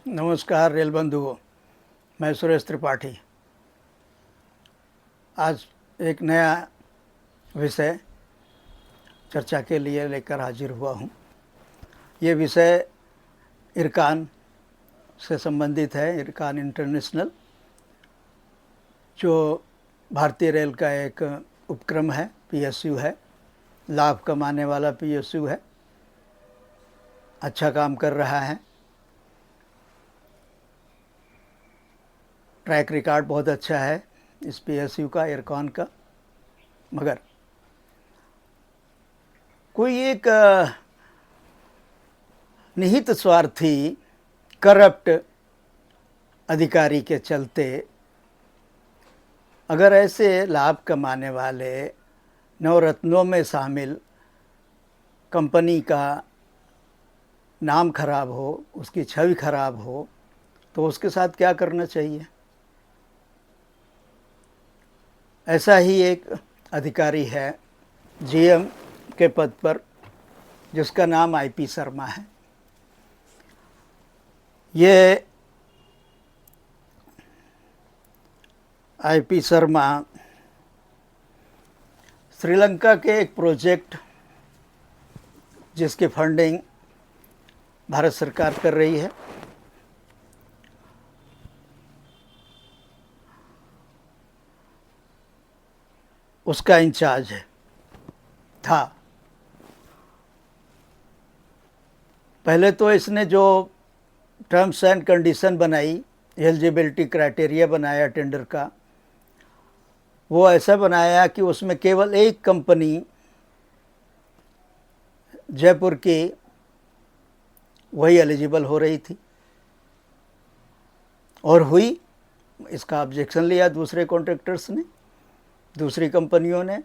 नमस्कार रेल बंधुओं, मैं सुरेश त्रिपाठी। आज एक नया विषय चर्चा के लिए लेकर हाजिर हुआ हूँ। ये विषय इरकान से संबंधित है। इरकान इंटरनेशनल जो भारतीय रेल का एक उपक्रम है, पीएसयू है, लाभ कमाने वाला पीएसयू है, अच्छा काम कर रहा है। ट्रैक रिकॉर्ड बहुत अच्छा है इस पीएसयू का, इरकान का। मगर कोई एक निहित स्वार्थी करप्ट अधिकारी के चलते अगर ऐसे लाभ कमाने वाले नवरत्नों में शामिल कंपनी का नाम खराब हो, उसकी छवि खराब हो, तो उसके साथ क्या करना चाहिए। ऐसा ही एक अधिकारी है जीएम के पद पर, जिसका नाम आईपी शर्मा है। ये आईपी शर्मा श्रीलंका के एक प्रोजेक्ट जिसकी फंडिंग भारत सरकार कर रही है, उसका इंचार्ज था। पहले तो इसने जो टर्म्स एंड कंडीशन बनाई, एलिजिबिलिटी क्राइटेरिया बनाया टेंडर का, वो ऐसा बनाया कि उसमें केवल एक कंपनी जयपुर की वही एलिजिबल हो रही थी और हुई। इसका ऑब्जेक्शन लिया दूसरे कॉन्ट्रैक्टर्स ने, दूसरी कंपनियों ने,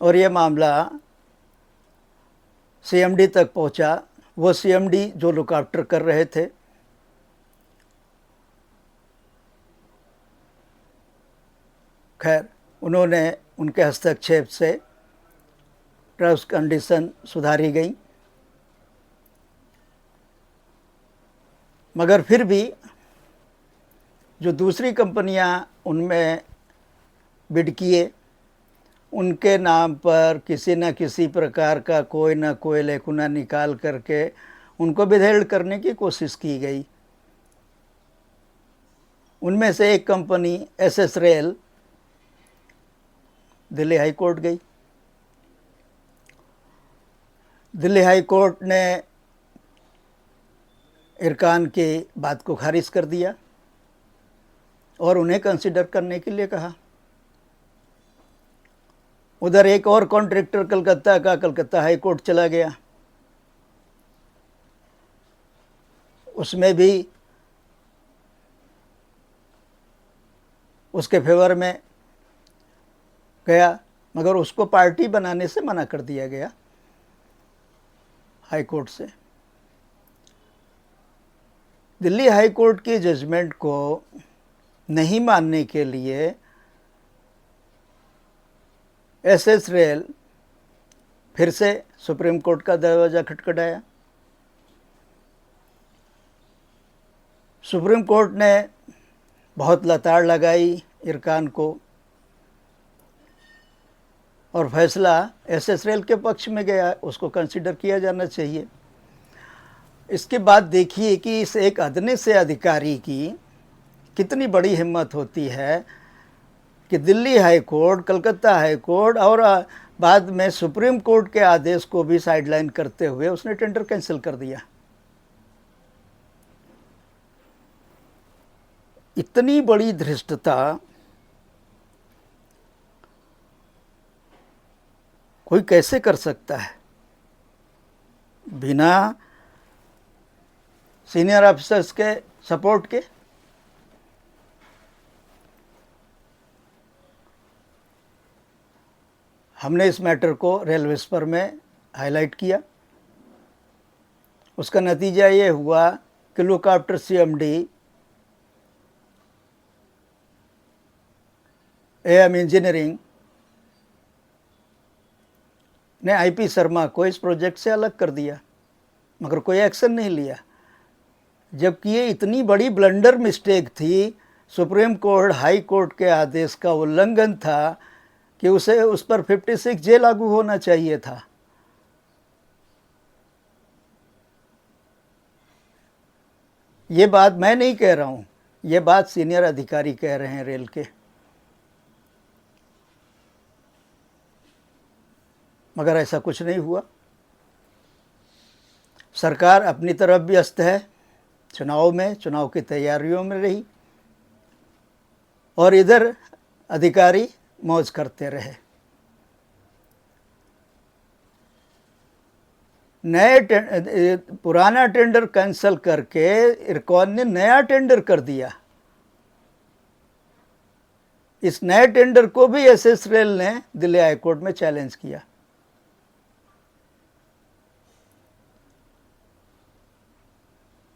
और ये मामला सीएमडी तक पहुंचा। वो सीएमडी जो लुक आफ्टर कर रहे थे, खैर उन्होंने उनके हस्तक्षेप से टर्म्स कंडीशन सुधारी गई। मगर फिर भी जो दूसरी कंपनियां उनमें बिड किए, उनके नाम पर किसी न किसी प्रकार का कोई न कोई लेकुना निकाल करके उनको विधेयक करने की कोशिश की गई। उनमें से एक company SS rail Delhi high court गई। दिल्ली हाई कोर्ट ने इरकान की बात को खारिज कर दिया और उन्हें कंसिडर करने के लिए कहा। उधर एक और कॉन्ट्रैक्टर कलकत्ता का कलकत्ता हाई कोर्ट चला गया। उसमें भी उसके फेवर में गया, मगर उसको पार्टी बनाने से मना कर दिया गया हाई कोर्ट से। दिल्ली हाई कोर्ट की जजमेंट को नहीं मानने के लिए एसएस रेल फिर से सुप्रीम कोर्ट का दरवाज़ा खटखटाया। सुप्रीम कोर्ट ने बहुत लताड़ लगाई इरकान को और फैसला एसएस रेल के पक्ष में गया, उसको कंसिडर किया जाना चाहिए। इसके बाद देखिए कि इस एक अदने से अधिकारी की कितनी बड़ी हिम्मत होती है कि Delhi high court, Calcutta high court और बाद में सुप्रीम कोर्ट के आदेश को भी साइडलाइन करते हुए उसने टेंडर कैंसिल कर दिया। इतनी बड़ी धृष्टता कोई कैसे कर सकता है बिना सीनियर ऑफिसर्स के सपोर्ट के। हमने इस मैटर को रेल विस्पर में हाईलाइट किया। उसका नतीजा ये हुआ कि look after CMD am engineering ने आईपी शर्मा को इस प्रोजेक्ट से अलग कर दिया, मगर कोई एक्शन नहीं लिया। जबकि ये इतनी बड़ी ब्लंडर मिस्टेक थी, सुप्रीम कोर्ट हाई कोर्ट के आदेश का उल्लंघन था कि उस पर 56 जे लागू होना चाहिए था। ये बात मैं नहीं कह रहा हूँ, ये बात सीनियर अधिकारी कह रहे हैं रेल के। मगर ऐसा कुछ नहीं हुआ। सरकार अपनी तरफ व्यस्त है, चुनाव की तैयारियों में रही, और इधर अधिकारी मौज करते रहे। पुराना टेंडर कैंसिल करके इरकॉन ने नया टेंडर कर दिया। इस नए टेंडर को भी एसएस रेल ने दिल्ली हाई कोर्ट में चैलेंज किया।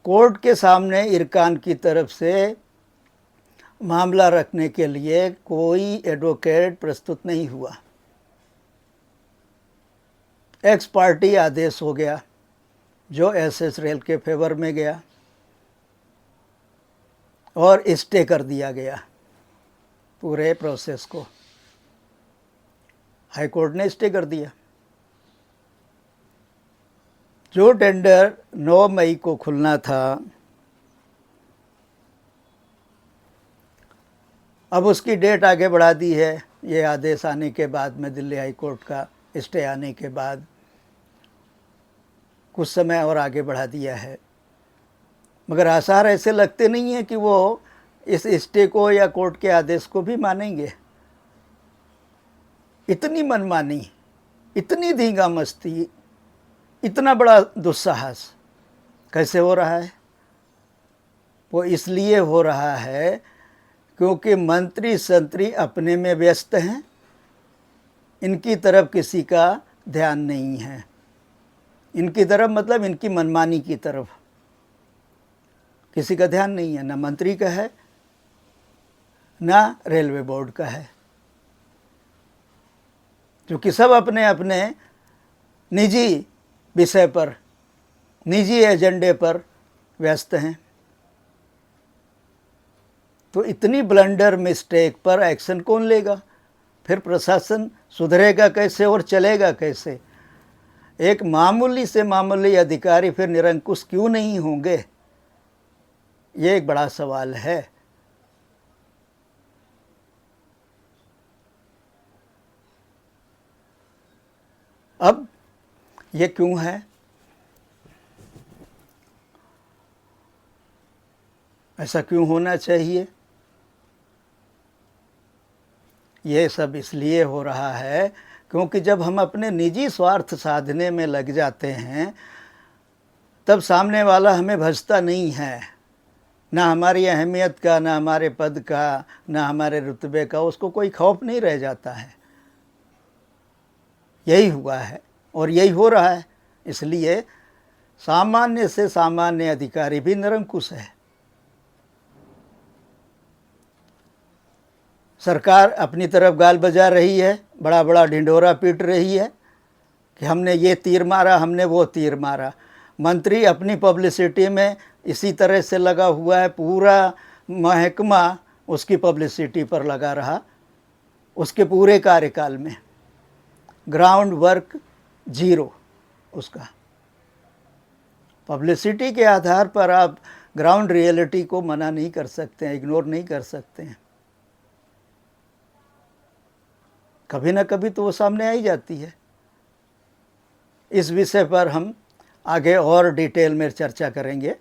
कोर्ट के सामने इरकॉन की तरफ से मामला रखने के लिए कोई एडवोकेट प्रस्तुत नहीं हुआ। एक्स पार्टी आदेश हो गया जो एसएस रेल के फेवर में गया और स्टे कर दिया गया पूरे प्रोसेस को। हाई कोर्ट ने स्टे कर दिया। जो टेंडर 9 मई को खुलना था, अब उसकी डेट आगे बढ़ा दी है। ये आदेश आने के बाद में, दिल्ली हाई कोर्ट का स्टे आने के बाद कुछ समय और आगे बढ़ा दिया है। मगर आसार ऐसे लगते नहीं है कि वो इस स्टे को या कोर्ट के आदेश को भी मानेंगे। इतनी मनमानी, इतनी धींगामस्ती, इतना बड़ा दुस्साहस कैसे हो रहा है? वो इसलिए हो रहा है क्योंकि मंत्री संतरी अपने में व्यस्त हैं, इनकी तरफ किसी का ध्यान नहीं है। इनकी तरफ मतलब इनकी मनमानी की तरफ किसी का ध्यान नहीं है, ना मंत्री का है ना रेलवे बोर्ड का है, क्योंकि सब अपने अपने निजी विषय पर, निजी एजेंडे पर व्यस्त हैं। तो इतनी ब्लंडर मिस्टेक पर एक्शन कौन लेगा? फिर प्रशासन सुधरेगा कैसे और चलेगा कैसे? एक मामूली से मामूली अधिकारी फिर निरंकुश क्यों नहीं होंगे? ये एक बड़ा सवाल है। अब ये क्यों है? ऐसा क्यों होना चाहिए? ये सब इसलिए हो रहा है क्योंकि जब हम अपने निजी स्वार्थ साधने में लग जाते हैं, तब सामने वाला हमें भजता नहीं है। ना हमारी अहमियत का, ना हमारे पद का, ना हमारे रुतबे का उसको कोई खौफ नहीं रह जाता है। यही हुआ है और यही हो रहा है। इसलिए सामान्य से सामान्य अधिकारी भी निरंकुश है। सरकार अपनी तरफ गाल बजा रही है, बड़ा बड़ा ढिंढोरा पीट रही है कि हमने ये तीर मारा, हमने वो तीर मारा। मंत्री अपनी पब्लिसिटी में इसी तरह से लगा हुआ है, पूरा महकमा उसकी पब्लिसिटी पर लगा रहा। उसके पूरे कार्यकाल में ग्राउंड वर्क जीरो उसका। पब्लिसिटी के आधार पर आप ग्राउंड रियलिटी को मना नहीं कर सकते हैं, इग्नोर नहीं कर सकते हैं। कभी ना कभी तो वो सामने आ ही जाती है। इस विषय पर हम आगे और डिटेल में चर्चा करेंगे।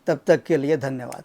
तब तक के लिए धन्यवाद।